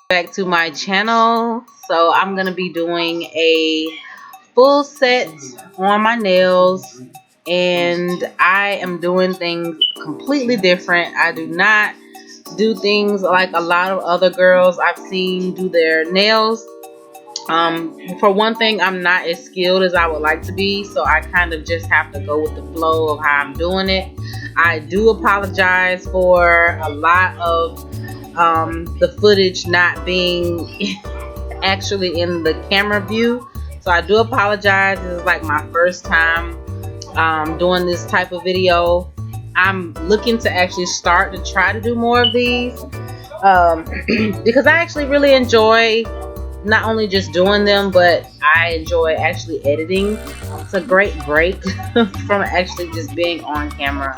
Back to my channel. So I'm gonna be doing a full set on my nails, and I am doing things completely different. I do not do things like a lot of other girls I've seen do their nails. For one thing, I'm not as skilled as I would like to be, so I kind of just have to go with the flow of how I'm doing it. I do apologize for a lot of the footage not being actually in the camera view, so I do apologize. This is like my first time doing this type of video. I'm looking to actually start to try to do more of these because I actually really enjoy not only just doing them, but I enjoy actually editing. It's a great break from actually just being on camera.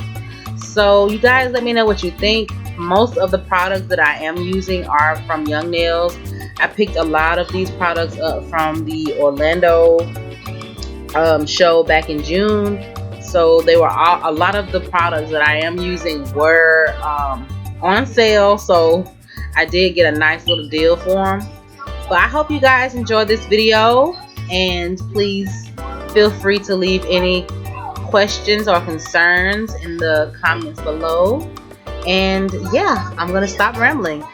So you guys let me know what you think. Most of the products that I am using are from Young Nails. I picked a lot of these products up from the Orlando show back in June. So they were a lot of the products that I am using were on sale. So I did get a nice little deal for them. But I hope you guys enjoyed this video, and please feel free to leave any questions or concerns in the comments below. And yeah, I'm gonna stop rambling.